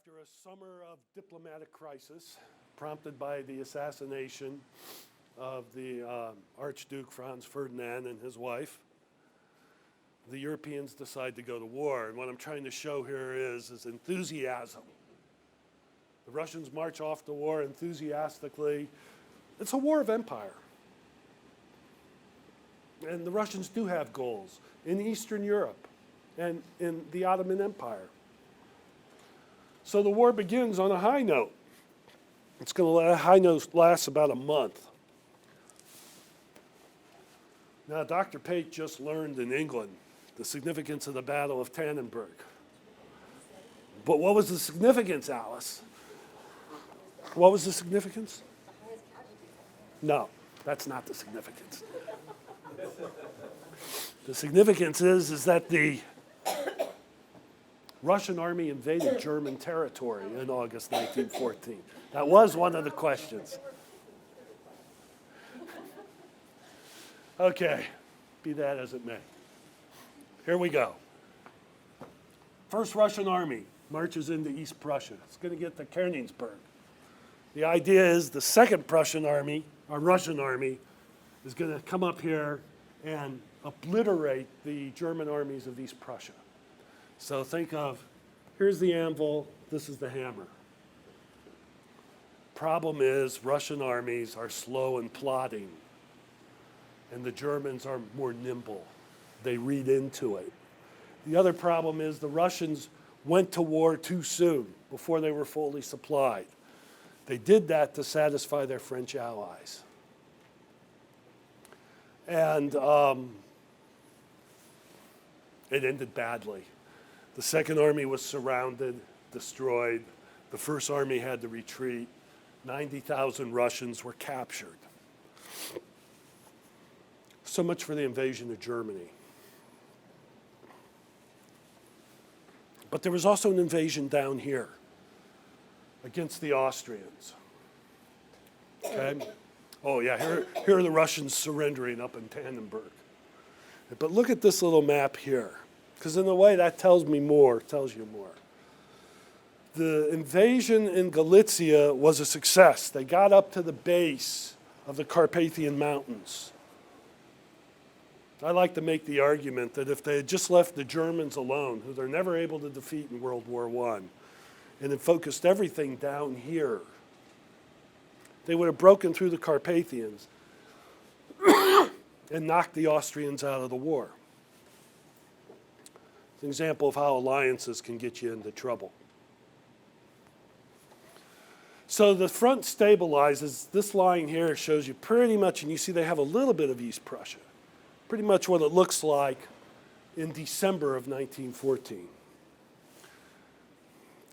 After a summer of diplomatic crisis prompted by the assassination of the Archduke Franz Ferdinand and his wife, the Europeans decide to go to war. And what I'm trying to show here is enthusiasm. The Russians march off to war enthusiastically. It's a war of empire. And the Russians do have goals in Eastern Europe and in the Ottoman Empire. So the war begins on a high note. It's going to high note lasts about a month. Now, Dr. Pate just learned in England the significance of the Battle of Tannenberg. But what was the significance, Alice? What was the significance? No, that's not the significance. The significance is that the Russian army invaded German territory in August 1914. That was one of the questions. Okay, be that as it may. Here we go. First Russian army marches into East Prussia. It's going to get to Königsberg. The idea is the second Prussian army, or Russian army, is going to come up here and obliterate the German armies of East Prussia. So think of, here's the anvil, this is the hammer. Problem is, Russian armies are slow and plodding, and the Germans are more nimble. They read into it. The other problem is the Russians went to war too soon, before they were fully supplied. They did that to satisfy their French allies. And it ended badly. The Second Army was surrounded, destroyed. The First Army had to retreat. 90,000 Russians were captured. So much for the invasion of Germany. But there was also an invasion down here against the Austrians. Okay? Oh yeah, here are the Russians surrendering up in Tannenberg. But look at this little map here, because in a way that tells you more. The invasion in Galicia was a success. They got up to the base of the Carpathian Mountains. I like to make the argument that if they had just left the Germans alone, who they're never able to defeat in World War I, and had focused everything down here, they would have broken through the Carpathians and knocked the Austrians out of the war. It's an example of how alliances can get you into trouble. So the front stabilizes. This line here shows you pretty much, and you see they have a little bit of East Prussia, pretty much what it looks like in December of 1914.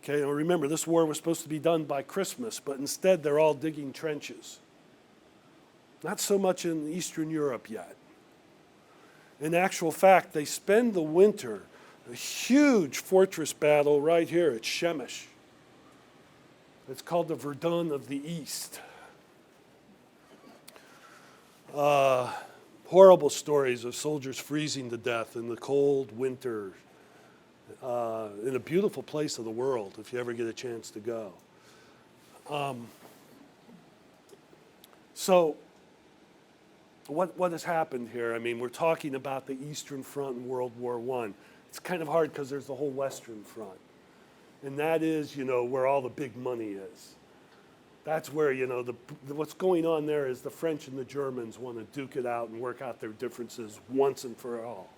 Okay, now remember, this war was supposed to be done by Christmas, but instead they're all digging trenches. Not so much in Eastern Europe yet. In actual fact, they spend the winter, a huge fortress battle right here at Przemyśl. It's called the Verdun of the East. Horrible stories of soldiers freezing to death in the cold winter in a beautiful place of the world, if you ever get a chance to go. So what has happened here? I mean, we're talking about the Eastern Front in World War I. It's kind of hard because there's the whole Western Front. And that is, where all the big money is. That's where, what's going on there is the French and the Germans want to duke it out and work out their differences once and for all.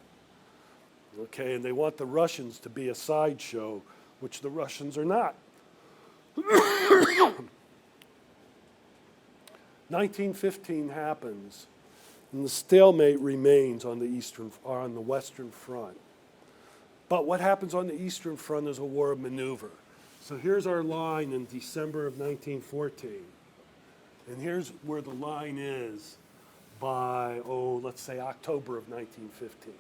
Okay, and they want the Russians to be a sideshow, which the Russians are not. 1915 happens, and the stalemate remains on the Western Front. But what happens on the Eastern Front is a war of maneuver. So here's our line in December of 1914. And here's where the line is by, let's say October of 1915.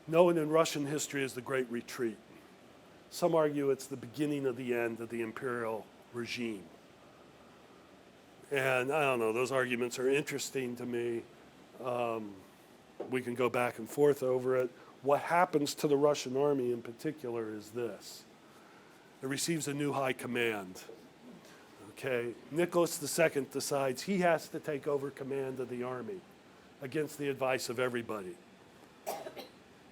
Known in Russian history as the Great Retreat. Some argue it's the beginning of the end of the imperial regime. And I don't know, those arguments are interesting to me. We can go back and forth over it. What happens to the Russian army in particular is this. it receives a new high command. Okay, Nicholas II decides he has to take over command of the army against the advice of everybody.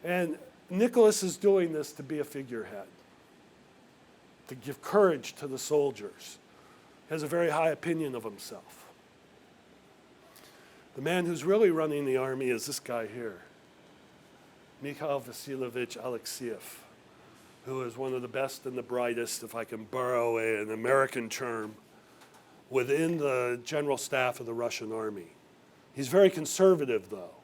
And Nicholas is doing this to be a figurehead, to give courage to the soldiers. He has a very high opinion of himself. The man who's really running the army is this guy here, Mikhail Vasilyevich Alexeyev, who is one of the best and the brightest, if I can borrow an American term, within the general staff of the Russian army. He's very conservative, though.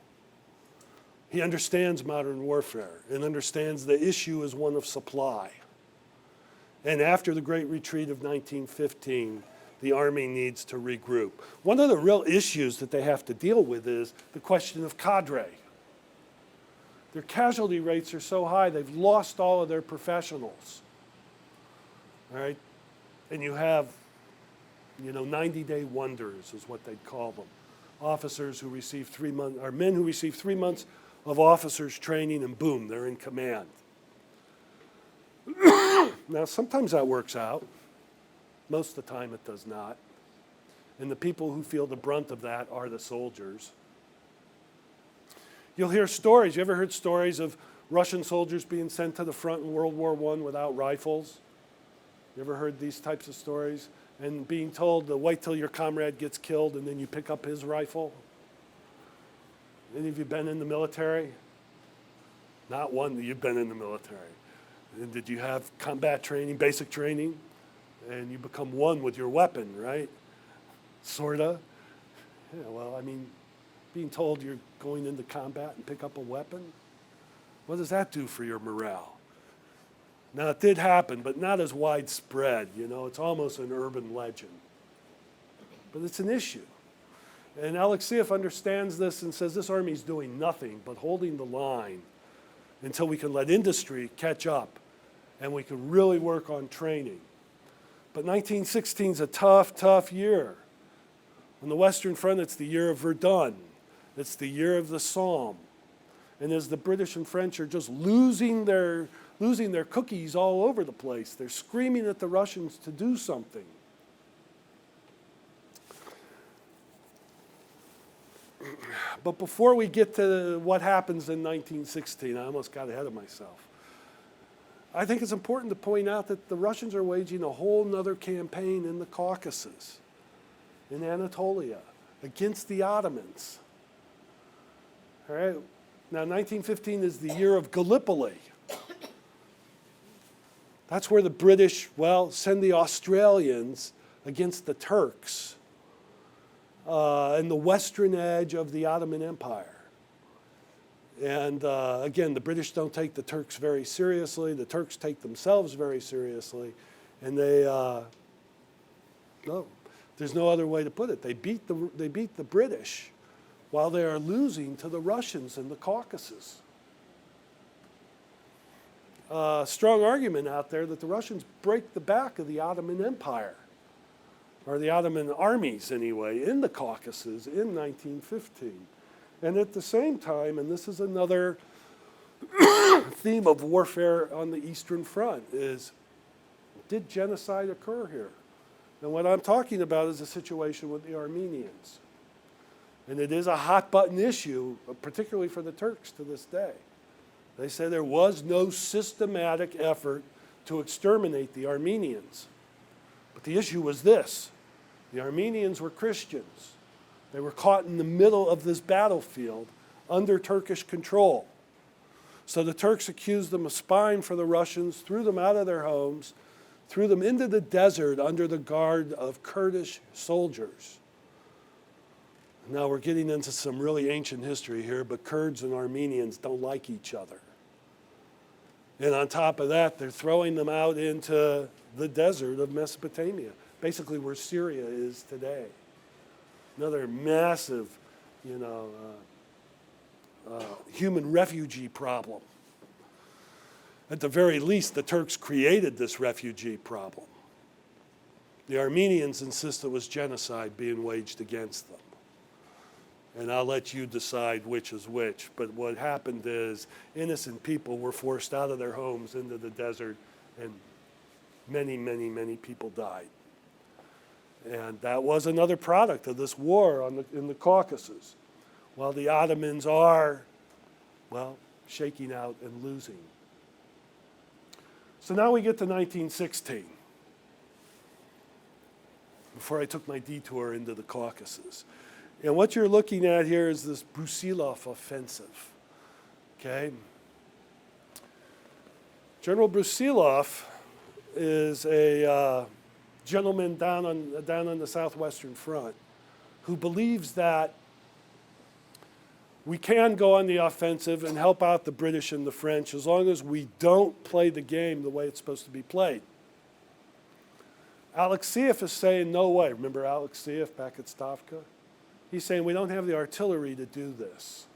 He understands modern warfare and understands the issue is one of supply. And after the Great Retreat of 1915, the army needs to regroup. One of the real issues that they have to deal with is the question of cadre. Their casualty rates are so high, they've lost all of their professionals. All right? And you have, 90-day wonders is what they'd call them. Officers who receive 3 months, or men who receive 3 months of officers training, and boom, they're in command. Now, sometimes that works out. Most of the time it does not. And the people who feel the brunt of that are the soldiers. You'll hear stories. You ever heard stories of Russian soldiers being sent to the front in World War I without rifles? You ever heard these types of stories? And being told to wait till your comrade gets killed and then you pick up his rifle? Any of you been in the military? Not one that you've been in the military. And did you have combat training, basic training? And you become one with your weapon, right? Sorta. Yeah, well, being told you're going into combat and pick up a weapon, what does that do for your morale? Now, it did happen, but not as widespread. It's almost an urban legend. But it's an issue. And Alexeyev understands this and says this army's doing nothing but holding the line until we can let industry catch up and we can really work on training. But 1916 is a tough, tough year. On the Western Front, it's the year of Verdun. It's the year of the Somme. And as the British and French are just losing their cookies all over the place, they're screaming at the Russians to do something. But before we get to what happens in 1916, I almost got ahead of myself. I think it's important to point out that the Russians are waging a whole nother campaign in the Caucasus, in Anatolia, against the Ottomans. All right? Now, 1915 is the year of Gallipoli. That's where the British, send the Australians against the Turks in the western edge of the Ottoman Empire. And again, the British don't take the Turks very seriously. The Turks take themselves very seriously. And there's no other way to put it. They beat the British while they are losing to the Russians in the Caucasus. Strong argument out there that the Russians break the back of the Ottoman Empire, or the Ottoman armies anyway, in the Caucasus in 1915. And at the same time, and this is another theme of warfare on the Eastern Front, is did genocide occur here? And what I'm talking about is the situation with the Armenians. And it is a hot button issue, particularly for the Turks to this day. They say there was no systematic effort to exterminate the Armenians. But the issue was this: the Armenians were Christians. They were caught in the middle of this battlefield under Turkish control. So the Turks accused them of spying for the Russians, threw them out of their homes, threw them into the desert under the guard of Kurdish soldiers. Now we're getting into some really ancient history here, but Kurds and Armenians don't like each other. And on top of that, they're throwing them out into the desert of Mesopotamia, basically where Syria is today. Another massive, human refugee problem. At the very least, the Turks created this refugee problem. The Armenians insist it was genocide being waged against them. And I'll let you decide which is which. But what happened is innocent people were forced out of their homes into the desert and Many, many, many people died. And that was another product of this war in the Caucasus, while the Ottomans are, well, shaking out and losing. So now we get to 1916, before I took my detour into the Caucasus. And what you're looking at here is this Brusilov offensive, okay? General Brusilov is a gentleman down on the southwestern front who believes that we can go on the offensive and help out the British and the French as long as we don't play the game the way it's supposed to be played. Alexeyev is saying, no way. Remember Alexeyev back at Stavka? He's saying we don't have the artillery to do this.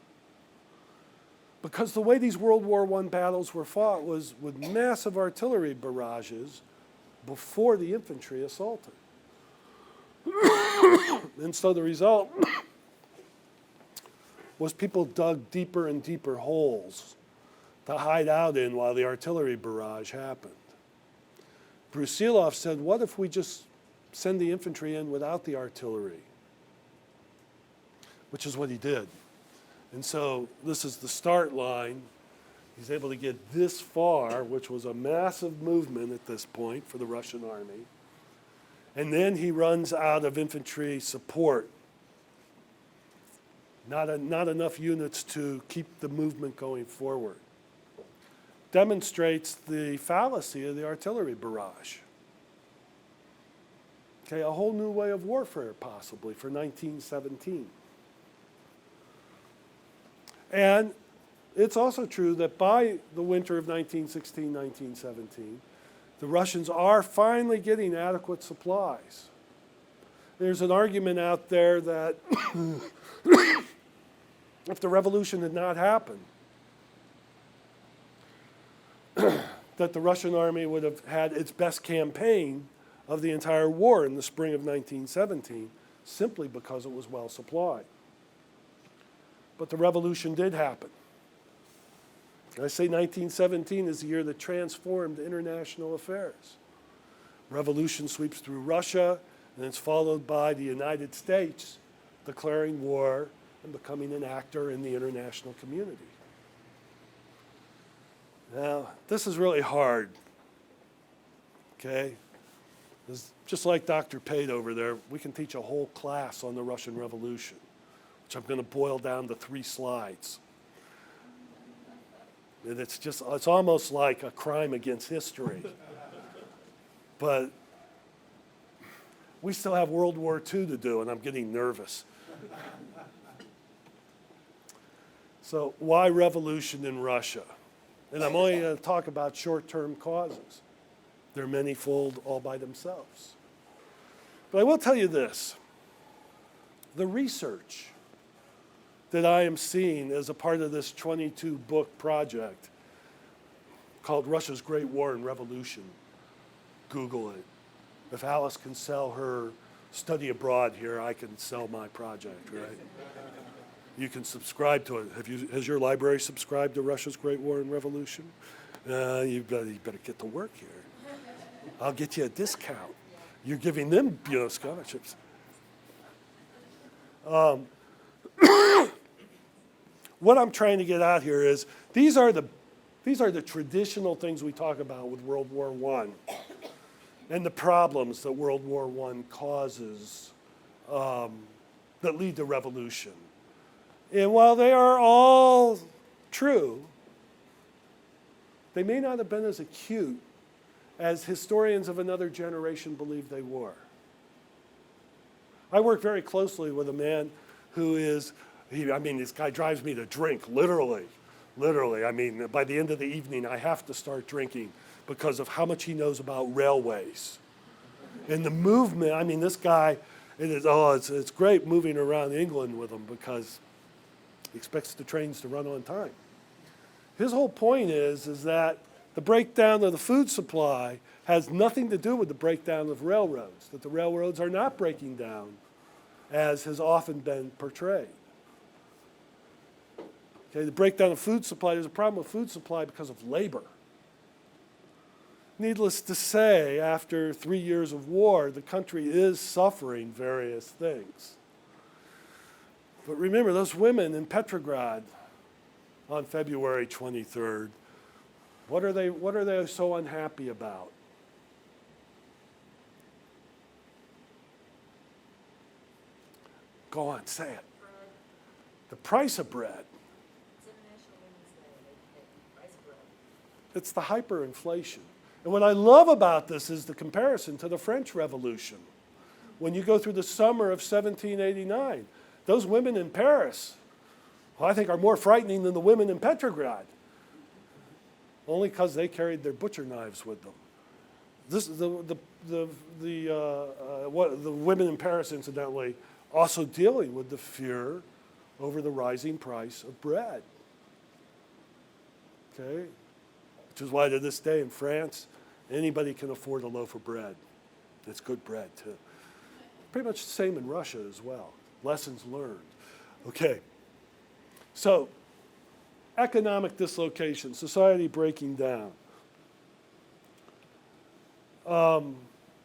Because the way these World War I battles were fought was with massive artillery barrages before the infantry assaulted. And so the result was people dug deeper and deeper holes to hide out in while the artillery barrage happened. Brusilov said, what if we just send the infantry in without the artillery? Which is what he did. And so this is the start line. He's able to get this far, which was a massive movement at this point for the Russian army. And then he runs out of infantry support. Not enough units to keep the movement going forward. Demonstrates the fallacy of the artillery barrage. Okay, a whole new way of warfare possibly for 1917. And it's also true that by the winter of 1916, 1917, the Russians are finally getting adequate supplies. There's an argument out there that if the revolution had not happened, that the Russian army would have had its best campaign of the entire war in the spring of 1917, simply because it was well supplied. But the revolution did happen. I say 1917 is the year that transformed international affairs. Revolution sweeps through Russia, and it's followed by the United States declaring war and becoming an actor in the international community. Now, this is really hard, okay? It's just like Dr. Pate over there, we can teach a whole class on the Russian Revolution, which I'm going to boil down to 3 slides. And it's almost like a crime against history. But we still have World War II to do, and I'm getting nervous. So why revolution in Russia? And I'm only going to talk about short-term causes. They're manyfold all by themselves. But I will tell you this. The research that I am seeing as a part of this 22-book project called Russia's Great War and Revolution. Google it. If Alice can sell her study abroad here, I can sell my project, right? You can subscribe to it. Has your library subscribed to Russia's Great War and Revolution? You better get to work here. I'll get you a discount. You're giving them, scholarships. What I'm trying to get out here is these are the traditional things we talk about with World War I and the problems that World War I causes that lead to revolution. And while they are all true, they may not have been as acute as historians of another generation believe they were. I work very closely with a man who is, this guy drives me to drink, literally. I mean, by the end of the evening, I have to start drinking because of how much he knows about railways. And the movement, this guy, it's great moving around England with him because he expects the trains to run on time. His whole point is that the breakdown of the food supply has nothing to do with the breakdown of railroads, that the railroads are not breaking down as has often been portrayed. Okay, the breakdown of food supply, there's a problem with food supply because of labor. needless to say, after 3 years of war, the country is suffering various things. But remember, those women in Petrograd on February 23rd, what are they so unhappy about? Go on, say it. Bread. The price of bread. It's International Women's Day. The price of bread. It's the hyperinflation. And what I love about this is the comparison to the French Revolution. When you go through the summer of 1789, those women in Paris, well, I think are more frightening than the women in Petrograd. Only because they carried their butcher knives with them. This, the women in Paris, incidentally, also dealing with the fear over the rising price of bread. Okay? Which is why to this day in France, anybody can afford a loaf of bread. It's good bread too. Pretty much the same in Russia as well. Lessons learned. Okay. So, economic dislocation, society breaking down.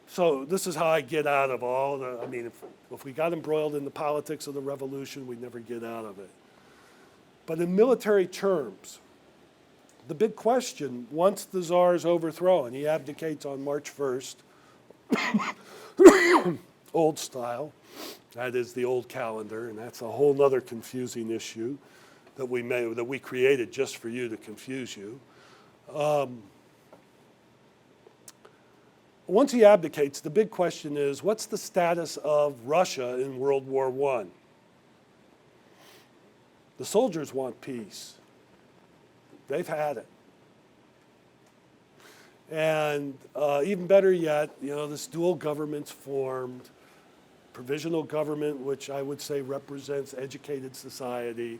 So this is how I get out of all the, I mean, if we got embroiled in the politics of the revolution, we'd never get out of it. But in military terms, the big question, once the Tsar is overthrown, he abdicates on March 1st, old style, that is the old calendar, and that's a whole other confusing issue that we created just for you to confuse you. Once he abdicates, the big question is, what's the status of Russia in World War I? The soldiers want peace. They've had it. And even better yet, this dual government's formed, provisional government, which I would say represents educated society.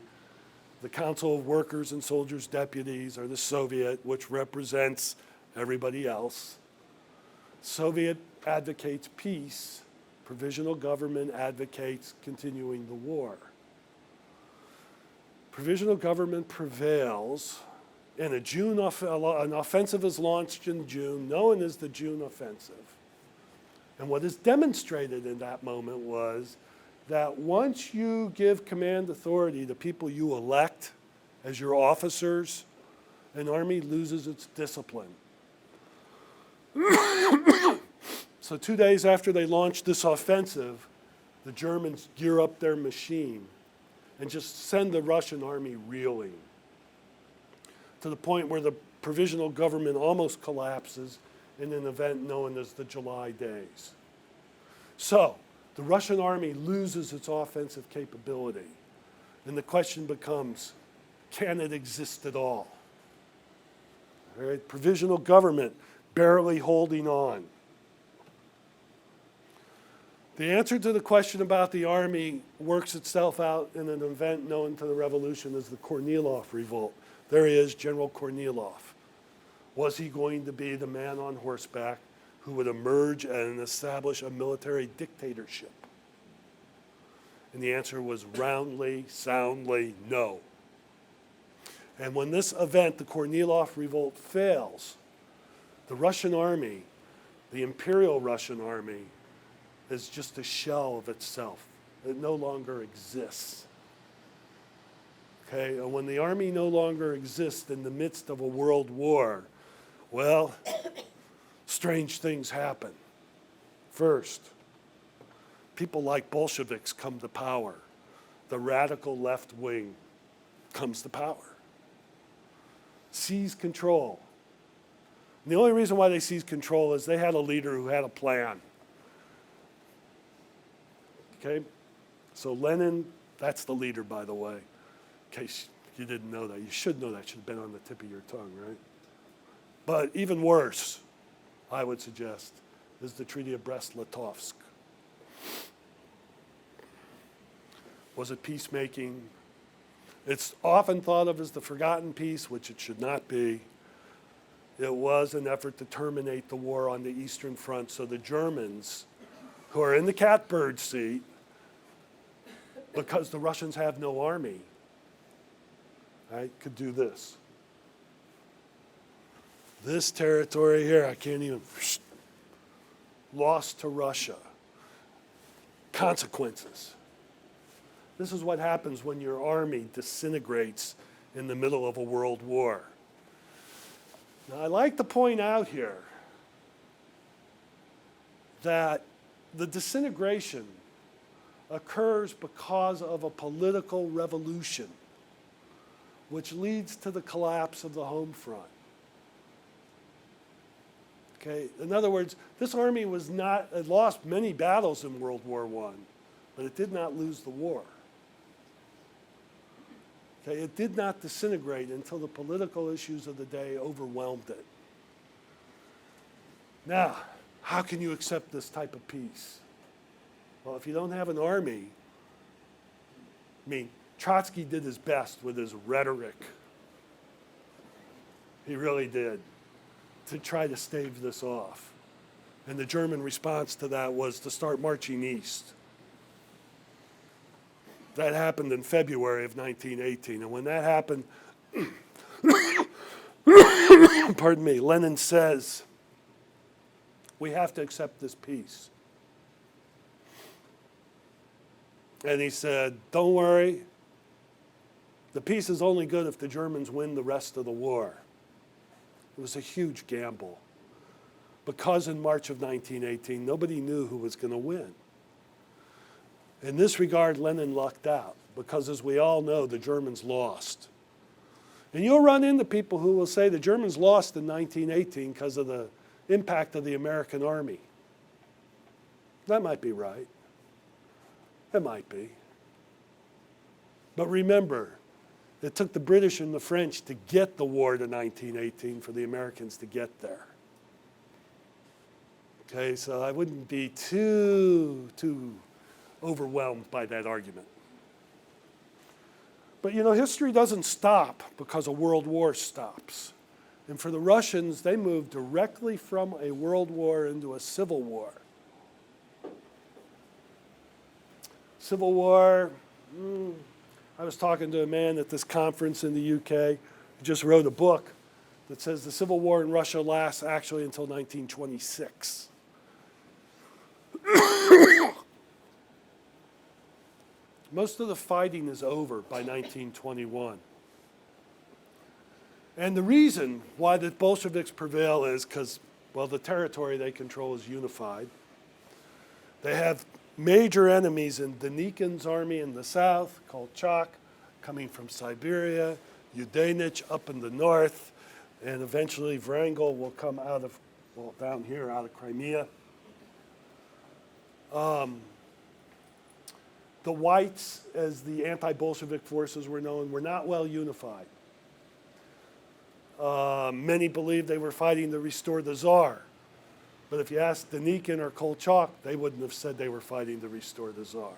The Council of Workers and Soldiers' Deputies, or the Soviet, which represents everybody else. Soviet advocates peace. Provisional government advocates continuing the war. Provisional government prevails. And an offensive is launched in June, known as the June Offensive. And what is demonstrated in that moment was that once you give command authority to people you elect as your officers, an army loses its discipline. So 2 days after they launched this offensive, the Germans gear up their machine and just send the Russian army reeling, to the point where the provisional government almost collapses in an event known as the July Days. So, the Russian army loses its offensive capability. And the question becomes, can it exist at all? All right, provisional government barely holding on. The answer to the question about the army works itself out in an event known to the revolution as the Kornilov Revolt. There he is, General Kornilov. Was he going to be the man on horseback who would emerge and establish a military dictatorship? And the answer was roundly, soundly, no. And when this event, the Kornilov Revolt, fails, the Russian army, the Imperial Russian army, is just a shell of itself. It no longer exists. Okay, and when the army no longer exists in the midst of a world war, well, strange things happen. First, people like Bolsheviks come to power. The radical left wing comes to power. Seize control. And the only reason why they seized control is they had a leader who had a plan. Okay? So Lenin, that's the leader, by the way. In case you didn't know that. You should know that. Should have been on the tip of your tongue, right? But even worse, I would suggest, is the Treaty of Brest-Litovsk. Was it peacemaking? It's often thought of as the forgotten peace, which it should not be. It was an effort to terminate the war on the Eastern Front so the Germans, who are in the catbird seat, because the Russians have no army, right, could do this. This territory here, I can't even, lost to Russia. Consequences. This is what happens when your army disintegrates in the middle of a world war. Now, I like to point out here that the disintegration occurs because of a political revolution, which leads to the collapse of the home front. Okay? In other words, this army it lost many battles in World War I, but it did not lose the war. Okay? It did not disintegrate until the political issues of the day overwhelmed it. Now, how can you accept this type of peace? Well, if you don't have an army, Trotsky did his best with his rhetoric. He really did, to try to stave this off. And the German response to that was to start marching east. That happened in February of 1918. And when that happened, pardon me, Lenin says, we have to accept this peace. And he said, don't worry, the peace is only good if the Germans win the rest of the war. It was a huge gamble, because in March of 1918, nobody knew who was going to win. In this regard, Lenin lucked out, because as we all know, the Germans lost. And you'll run into people who will say the Germans lost in 1918 because of the impact of the American army. That might be right. It might be. But remember, it took the British and the French to get the war to 1918 for the Americans to get there. Okay, so I wouldn't be too overwhelmed by that argument. But you know, history doesn't stop because a world war stops. And for the Russians, they moved directly from a world war into a civil war. Civil war, I was talking to a man at this conference in the UK who just wrote a book that says the civil war in Russia lasts actually until 1926. Most of the fighting is over by 1921. And the reason why the Bolsheviks prevail is because, well, the territory they control is unified. They have major enemies in Denikin's army in the south, Kolchak coming from Siberia, Yudenich up in the north, and eventually Wrangel will come out of, well, down here, out of Crimea. The whites, as the anti-Bolshevik forces were known, were not well unified. Many believed they were fighting to restore the Tsar. But if you asked Denikin or Kolchak, they wouldn't have said they were fighting to restore the Tsar.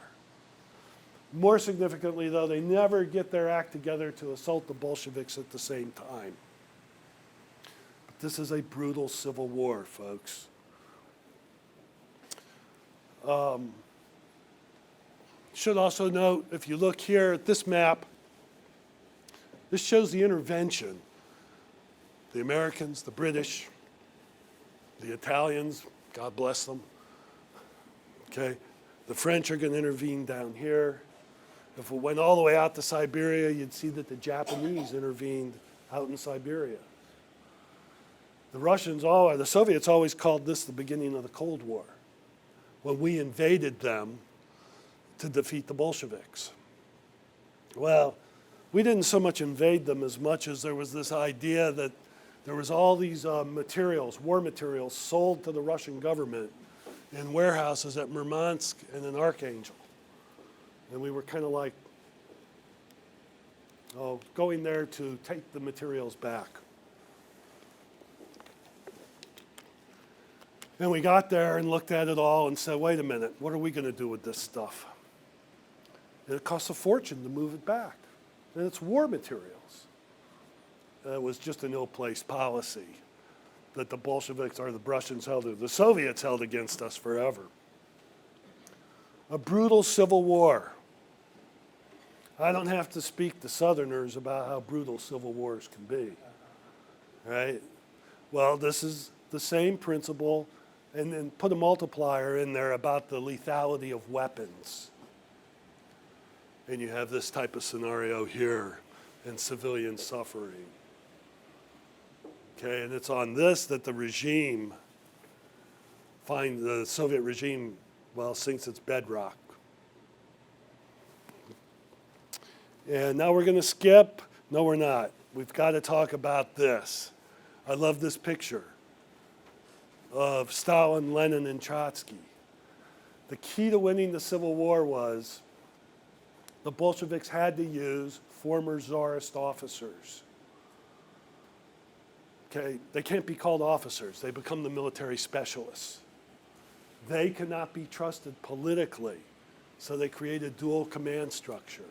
More significantly, though, they never get their act together to assault the Bolsheviks at the same time. But this is a brutal civil war, folks. Should also note, if you look here at this map, this shows the intervention. The Americans, the British, the Italians, God bless them. Okay, the French are going to intervene down here. If we went all the way out to Siberia, you'd see that the Japanese intervened out in Siberia. The Soviets always called this the beginning of the Cold War, when we invaded them to defeat the Bolsheviks. Well, we didn't so much invade them as much as there was this idea that there was all these materials, war materials, sold to the Russian government in warehouses at Murmansk and in Archangel. And we were kind of like, going there to take the materials back. And we got there and looked at it all and said, wait a minute, what are we going to do with this stuff? And it costs a fortune to move it back. And it's war materials. It was just an ill-placed policy that the Bolsheviks or the Russians the Soviets held against us forever. A brutal civil war. I don't have to speak to Southerners about how brutal civil wars can be, right? Well, this is the same principle, and then put a multiplier in there about the lethality of weapons. And you have this type of scenario here and civilian suffering. Okay, and it's on this that the regime the Soviet regime, well, sinks its bedrock. And now we're going to skip. No, we're not. We've got to talk about this. I love this picture of Stalin, Lenin, and Trotsky. The key to winning the Civil War was the Bolsheviks had to use former Tsarist officers. Okay, they can't be called officers. They become the military specialists. They cannot be trusted politically, so they created dual command structure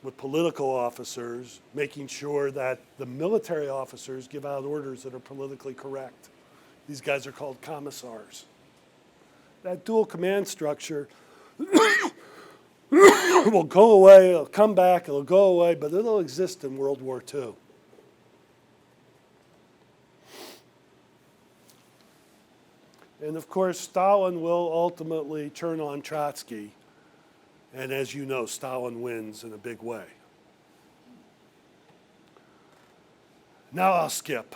with political officers making sure that the military officers give out orders that are politically correct. These guys are called commissars. That dual command structure will go away, it'll come back, it'll go away, but it'll exist in World War II. And of course, Stalin will ultimately turn on Trotsky. And as you know, Stalin wins in a big way. Now I'll skip.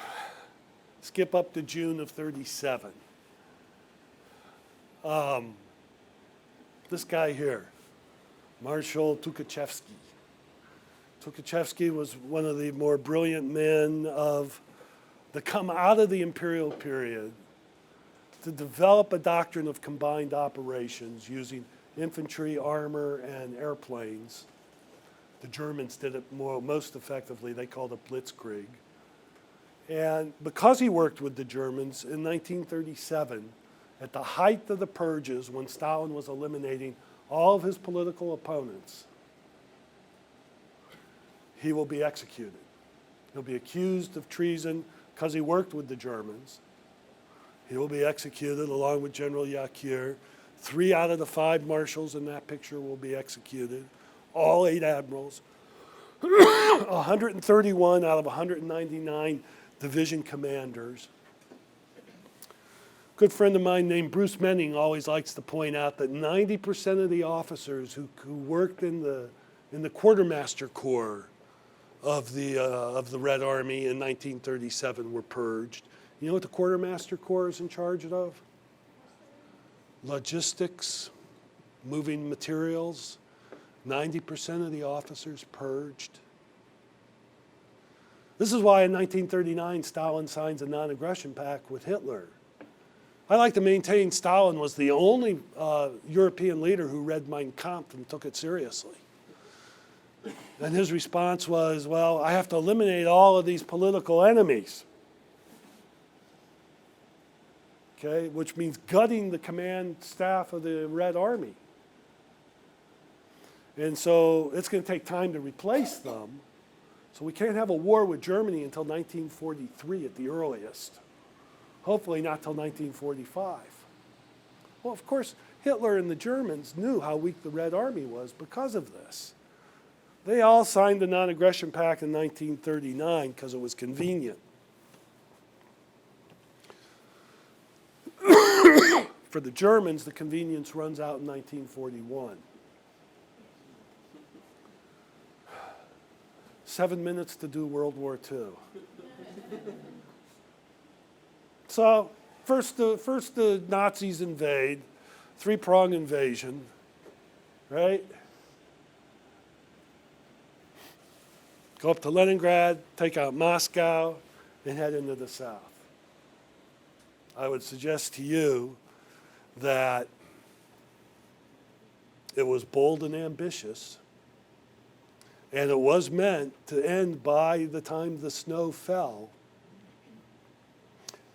Skip up to June of 37. This guy here, Marshal Tukhachevsky. Tukhachevsky was one of the more brilliant men that come out of the imperial period to develop a doctrine of combined operations using infantry, armor, and airplanes. The Germans did it most effectively. They called it blitzkrieg. And because he worked with the Germans, in 1937, at the height of the purges, when Stalin was eliminating all of his political opponents, he will be executed. He'll be accused of treason because he worked with the Germans. He will be executed along with General Yakir. 3 out of the 5 marshals in that picture will be executed. All 8 admirals. 131 out of 199 division commanders. A good friend of mine named Bruce Menning always likes to point out that 90% of the officers who worked in the quartermaster corps of the Red Army in 1937 were purged. You know what the quartermaster corps is in charge of? Logistics, moving materials. 90% of the officers purged. This is why in 1939 Stalin signs a non-aggression pact with Hitler. I like to maintain Stalin was the only European leader who read Mein Kampf and took it seriously. And his response was, well, I have to eliminate all of these political enemies. Okay, which means gutting the command staff of the Red Army. And so it's going to take time to replace them. So we can't have a war with Germany until 1943 at the earliest. Hopefully not till 1945. Well, of course, Hitler and the Germans knew how weak the Red Army was because of this. They all signed the non-aggression pact in 1939 because it was convenient. For the Germans, the convenience runs out in 1941. 7 minutes to do World War II. So first the Nazis invade, 3-prong invasion, right? Go up to Leningrad, take out Moscow, and head into the south. I would suggest to you that it was bold and ambitious, and it was meant to end by the time the snow fell.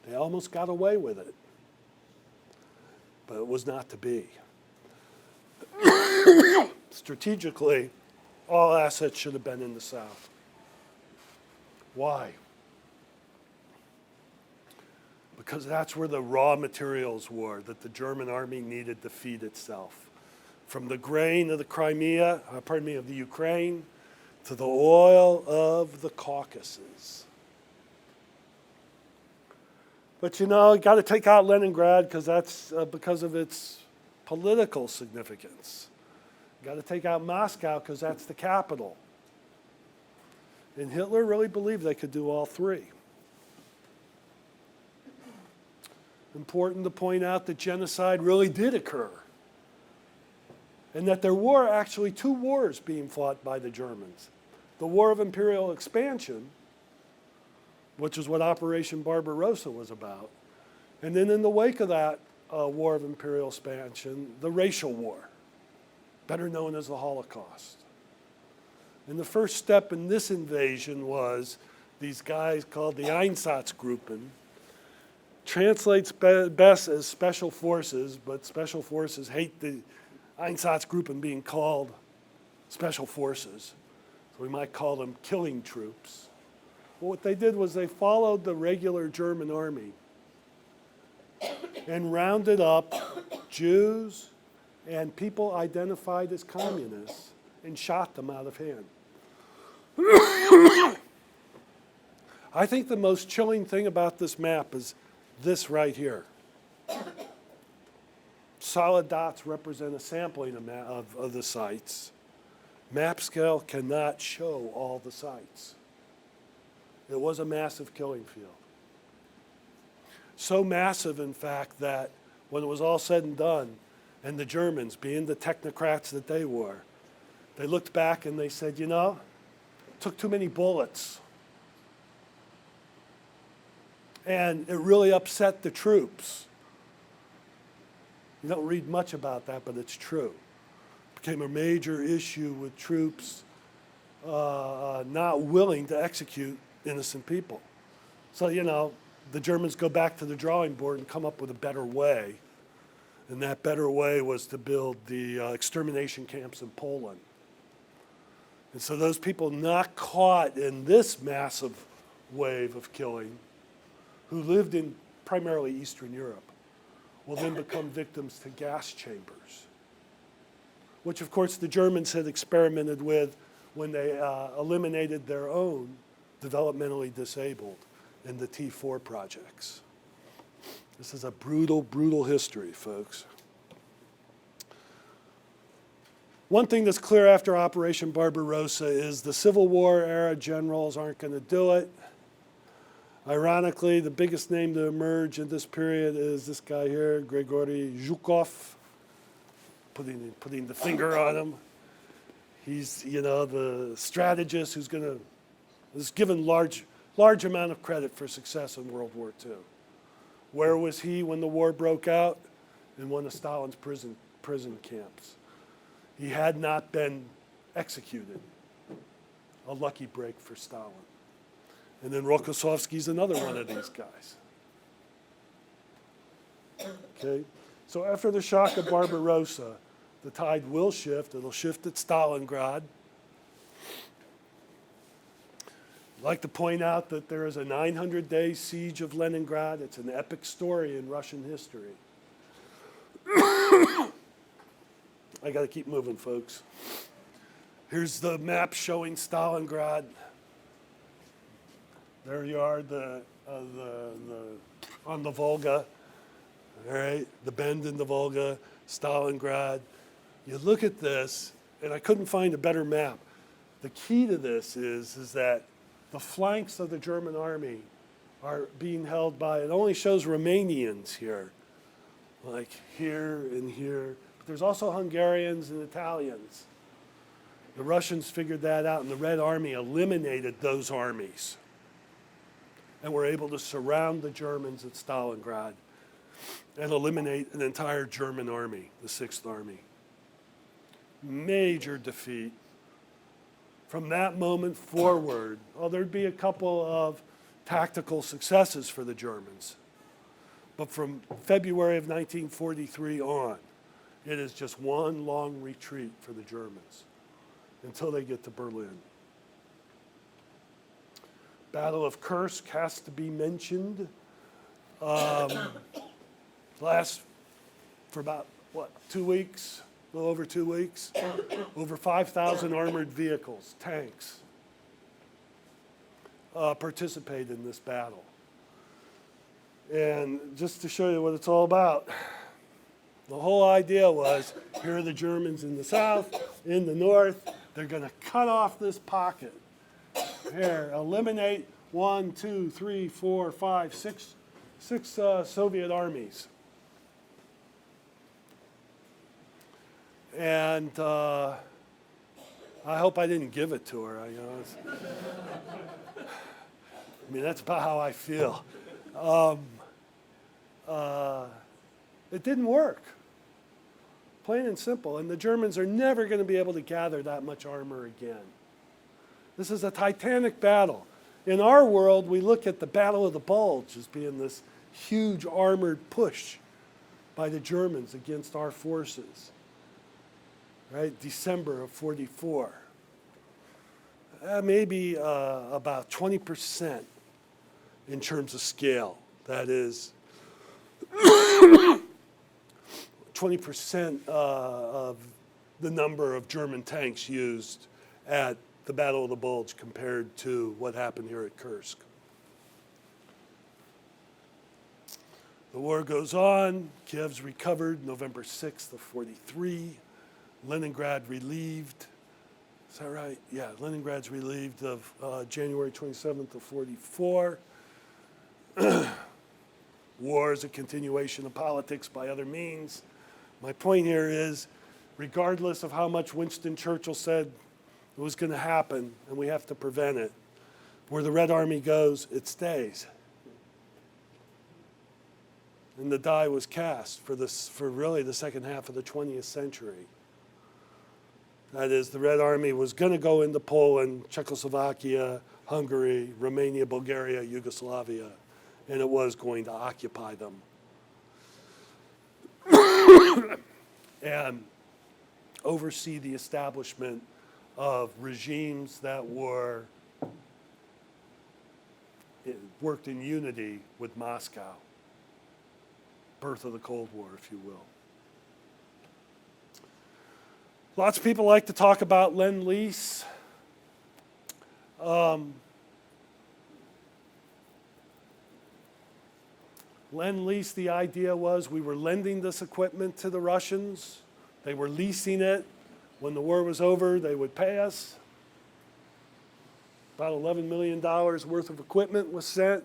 They almost got away with it, but it was not to be. Strategically, all assets should have been in the south. Why? Because that's where the raw materials were that the German army needed to feed itself. From the grain of the Crimea, of the Ukraine, to the oil of the Caucasus. But you know, you got to take out Leningrad because that's because of its political significance. You got to take out Moscow because that's the capital. And Hitler really believed they could do all three. Important to point out that genocide really did occur. And that there were actually two wars being fought by the Germans. The War of Imperial Expansion, which is what Operation Barbarossa was about. And then in the wake of that War of Imperial Expansion, the Racial War, better known as the Holocaust. And the first step in this invasion was these guys called the Einsatzgruppen, translates best as special forces, but special forces hate the Einsatzgruppen being called special forces. So we might call them killing troops. Well, what they did was they followed the regular German army and rounded up Jews and people identified as communists and shot them out of hand. I think the most chilling thing about this map is this right here. Solid dots represent a sampling of the sites. Map scale cannot show all the sites. It was a massive killing field. So massive, in fact, that when it was all said and done, and the Germans, being the technocrats that they were, they looked back and they said, you know, it took too many bullets. And it really upset the troops. You don't read much about that, but it's true. It became a major issue with troops not willing to execute innocent people. So, you know, the Germans go back to the drawing board and come up with a better way. And that better way was to build the extermination camps in Poland. And so those people not caught in this massive wave of killing, who lived in primarily Eastern Europe, will then become victims to gas chambers, which of course the Germans had experimented with when they eliminated their own developmentally disabled in the T4 projects. This is a brutal, brutal history, folks. One thing that's clear after Operation Barbarossa is the Civil War era generals aren't going to do it. Ironically, the biggest name to emerge in this period is this guy here, Grigory Zhukov, putting the finger on him. He's, you know, the strategist who's given large amount of credit for success in World War II. Where was he when the war broke out? In one of Stalin's prison camps. He had not been executed. A lucky break for Stalin. And then Rokossovsky's another one of these guys. Okay, so after the shock of Barbarossa, the tide will shift. It'll shift at Stalingrad. I'd like to point out that there is a 900-day siege of Leningrad. It's an epic story in Russian history. I got to keep moving, folks. Here's the map showing Stalingrad. There you are, on the Volga. All right, the bend in the Volga, Stalingrad. You look at this, and I couldn't find a better map. The key to this is that the flanks of the German army are being held by, it only shows Romanians here, like here and here. But there's also Hungarians and Italians. The Russians figured that out, and the Red Army eliminated those armies and were able to surround the Germans at Stalingrad and eliminate an entire German army, the Sixth Army. Major defeat. From that moment forward, there'd be a couple of tactical successes for the Germans. But from February of 1943 on, it is just one long retreat for the Germans until they get to Berlin. Battle of Kursk has to be mentioned. Lasts for about, 2 weeks? A little over 2 weeks. Over 5,000 armored vehicles, tanks, participate in this battle. And just to show you what it's all about, the whole idea was, here are the Germans in the south, in the north, they're going to cut off this pocket. Here, eliminate 1, 2, 3, 4, 5, 6 Soviet armies. And I hope I didn't give it to her. I mean, that's about how I feel. It didn't work. Plain and simple. And the Germans are never going to be able to gather that much armor again. This is a titanic battle. In our world, we look at the Battle of the Bulge as being this huge armored push by the Germans against our forces. Right? December of 44. Maybe about 20% in terms of scale. That is 20% of the number of German tanks used at the Battle of the Bulge compared to what happened here at Kursk. The war goes on. Kiev's recovered November 6th of 43. Leningrad relieved. Is that right? Yeah, Leningrad's relieved of January 27th of 44. War is a continuation of politics by other means. My point here is, regardless of how much Winston Churchill said it was going to happen, and we have to prevent it, where the Red Army goes, it stays. And the die was cast for really the second half of the 20th century. That is, the Red Army was going to go into Poland, Czechoslovakia, Hungary, Romania, Bulgaria, Yugoslavia, and it was going to occupy them. And oversee the establishment of regimes that worked in unity with Moscow. Birth of the Cold War, if you will. Lots of people like to talk about Lend-Lease. Lend-Lease, the idea was we were lending this equipment to the Russians. They were leasing it. When the war was over, they would pay us. About $11 million worth of equipment was sent.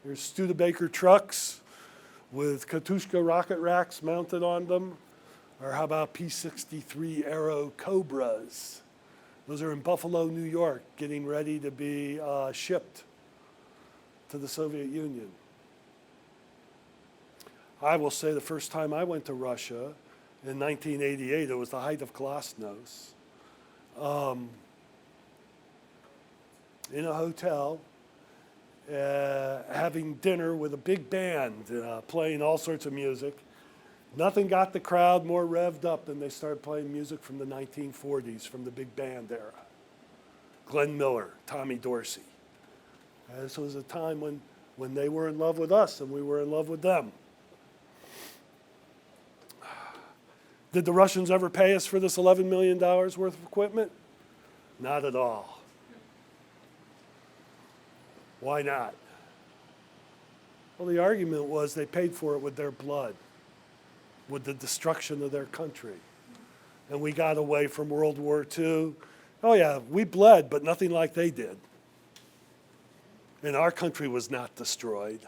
There's Studebaker trucks with Katyushka rocket racks mounted on them. Or how about P-63 Aero Cobras? Those are in Buffalo, New York, getting ready to be shipped to the Soviet Union. I will say the first time I went to Russia in 1988, it was the height of Glasnost. In a hotel, having dinner with a big band, playing all sorts of music. Nothing got the crowd more revved up than they started playing music from the 1940s, from the big band era. Glenn Miller, Tommy Dorsey. This was a time when they were in love with us and we were in love with them. Did the Russians ever pay us for this $11 million worth of equipment? Not at all. Why not? Well, the argument was they paid for it with their blood, with the destruction of their country. And we got away from World War II. Oh yeah, we bled, but nothing like they did. And our country was not destroyed.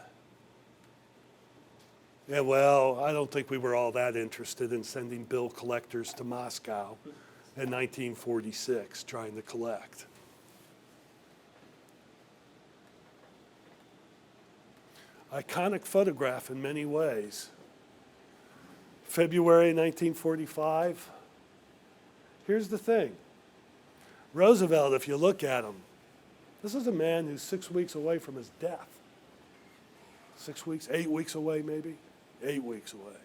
Yeah, well, I don't think we were all that interested in sending bill collectors to Moscow in 1946 trying to collect. Iconic photograph in many ways. February 1945. Here's the thing. Roosevelt, if you look at him, this is a man who's 6 weeks away from his death. 6 weeks, 8 weeks away maybe? 8 weeks away.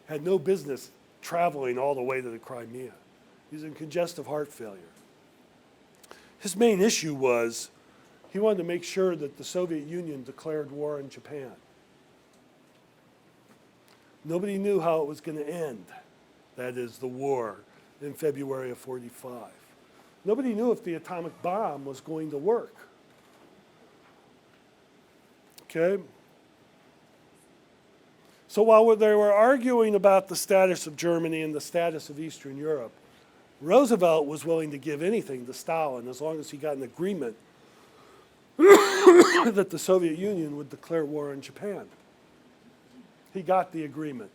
Had no business traveling all the way to the Crimea. He's in congestive heart failure. His main issue was he wanted to make sure that the Soviet Union declared war on Japan. Nobody knew how it was going to end, that is, the war in February of 45. Nobody knew if the atomic bomb was going to work. Okay? So while they were arguing about the status of Germany and the status of Eastern Europe, Roosevelt was willing to give anything to Stalin as long as he got an agreement that the Soviet Union would declare war on Japan. He got the agreement.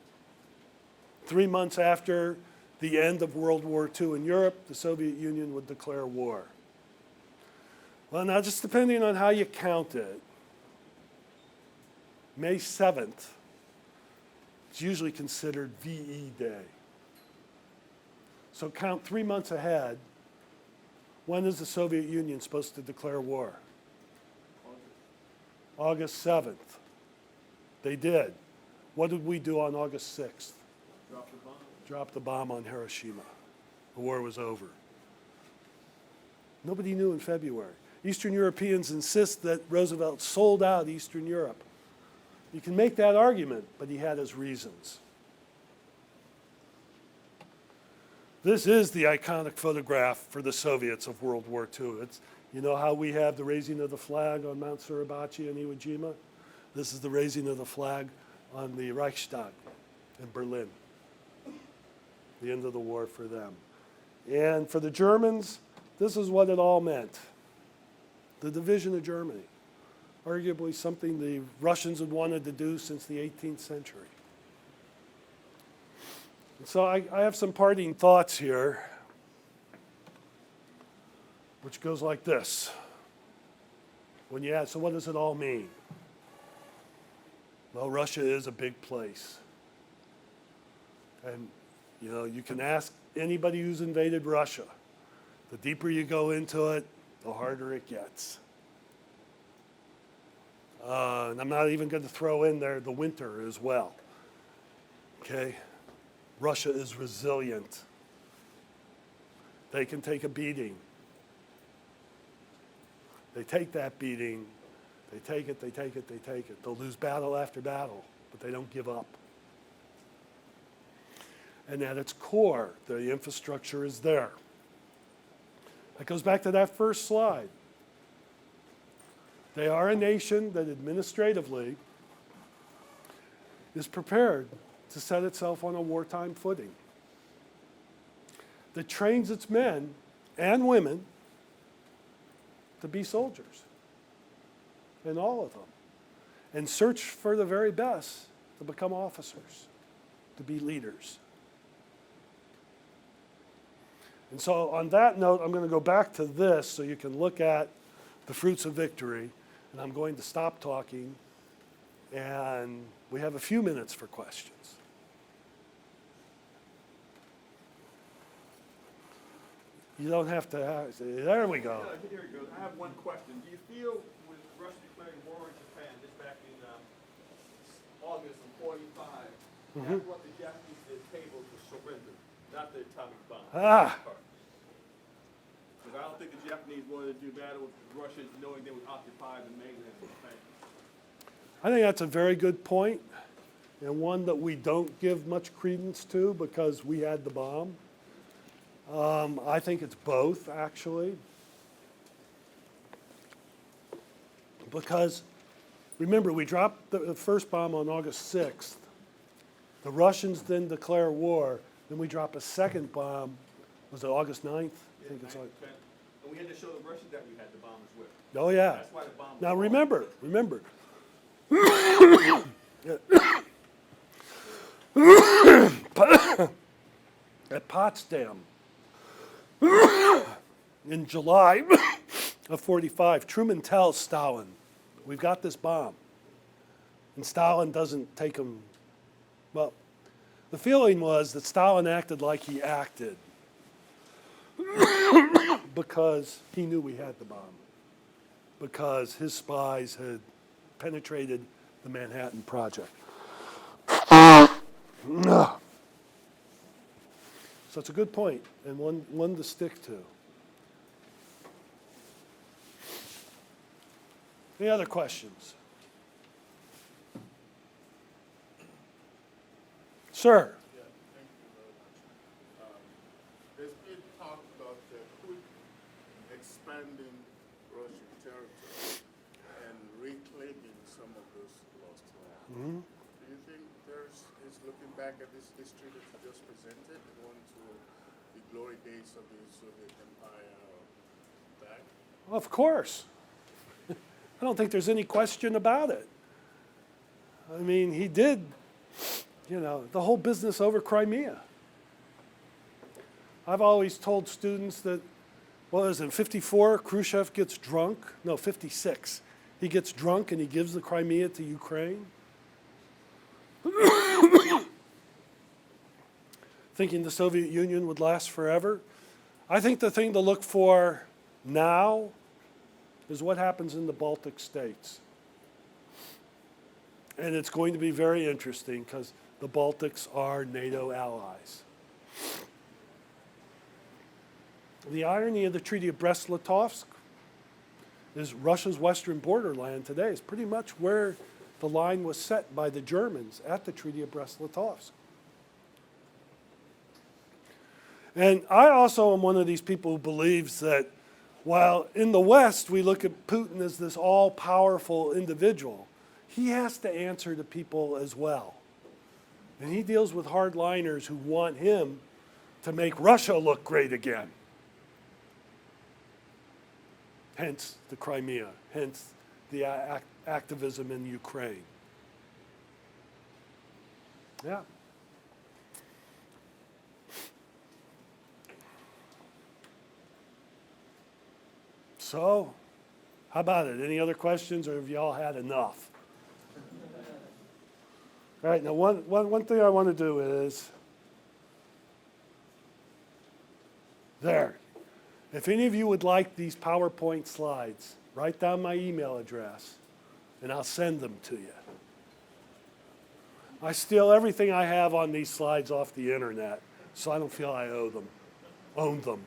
3 months after the end of World War II in Europe, the Soviet Union would declare war. Well, now just depending on how you count it, May 7th is usually considered VE Day. So count 3 months ahead. When is the Soviet Union supposed to declare war? August 7th. They did. What did we do on August 6th? Drop the bomb. Dropped the bomb on Hiroshima. The war was over. Nobody knew in February. Eastern Europeans insist that Roosevelt sold out Eastern Europe. You can make that argument, but he had his reasons. This is the iconic photograph for the Soviets of World War II. It's, you know how we have the raising of the flag on Mount Suribachi in Iwo Jima? This is the raising of the flag on the Reichstag in Berlin. The end of the war for them. And for the Germans, this is what it all meant. The division of Germany. Arguably something the Russians had wanted to do since the 18th century. And so I have some parting thoughts here, which goes like this. When you ask, so what does it all mean? Well, Russia is a big place. And, you know, you can ask anybody who's invaded Russia. The deeper you go into it, the harder it gets. And I'm not even going to throw in there the winter as well. Okay? Russia is resilient. They can take a beating. They take that beating. They take it, they take it, they take it. They'll lose battle after battle, but they don't give up. And at its core, the infrastructure is there. That goes back to that first slide. They are a nation that administratively is prepared to set itself on a wartime footing, that trains its men and women to be soldiers, and all of them, and search for the very best to become officers, to be leaders. And so on that note, I'm going to go back to this so you can look at the fruits of victory, and I'm going to stop talking, and we have a few minutes for questions. You don't have to ask. There we go. Yeah, here we go. I have one question. Do you feel with Russia declaring war on Japan just back in August of 45, that brought the Japanese to the table to surrender, not the atomic bomb? Because I don't think the Japanese wanted to do battle with the Russians knowing they would occupy the mainland of Japan. I think that's a very good point, and one that we don't give much credence to because we had the bomb. I think it's both, actually. Because, remember, we dropped the first bomb on August 6th. The Russians then declare war. Then we drop a second bomb. Was it August 9th? I think it's like. And we had to show the Russians that we had the bomb as well. Oh, yeah. That's why the bomb was Now, remember. At Potsdam, in July of 45, Truman tells Stalin, we've got this bomb. And Stalin doesn't take him, well, the feeling was that Stalin acted like he acted because he knew we had the bomb, because his spies had penetrated the Manhattan Project. So it's a good point, and one to stick to. Any other questions? Sir? Yeah, thank you very much. There's been talk about quick expanding Russian territory and reclaiming some of those lost land. Do you think there's back at this history that you just presented and going to the glory days of the Soviet Empire back? Of course. I don't think there's any question about it. I mean, he did, the whole business over Crimea. I've always told students that, in 54, Khrushchev gets drunk. No, 56. He gets drunk and he gives the Crimea to Ukraine. Thinking the Soviet Union would last forever. I think the thing to look for now is what happens in the Baltic states. And it's going to be very interesting because the Baltics are NATO allies. The irony of the Treaty of Brest-Litovsk is Russia's western borderland today is pretty much where the line was set by the Germans at the Treaty of Brest-Litovsk. And I also am one of these people who believes that while in the West we look at Putin as this all-powerful individual, he has to answer to people as well. And he deals with hardliners who want him to make Russia look great again. Hence the Crimea, hence the activism in Ukraine. Yeah. So, how about it? Any other questions, or have you all had enough? All right, now one thing I want to do is, there. If any of you would like these PowerPoint slides, write down my email address, and I'll send them to you. I steal everything I have on these slides off the internet, so I don't feel I own them.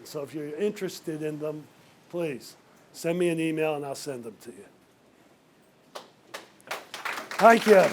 So if you're interested in them, please send me an email and I'll send them to you. Thank you.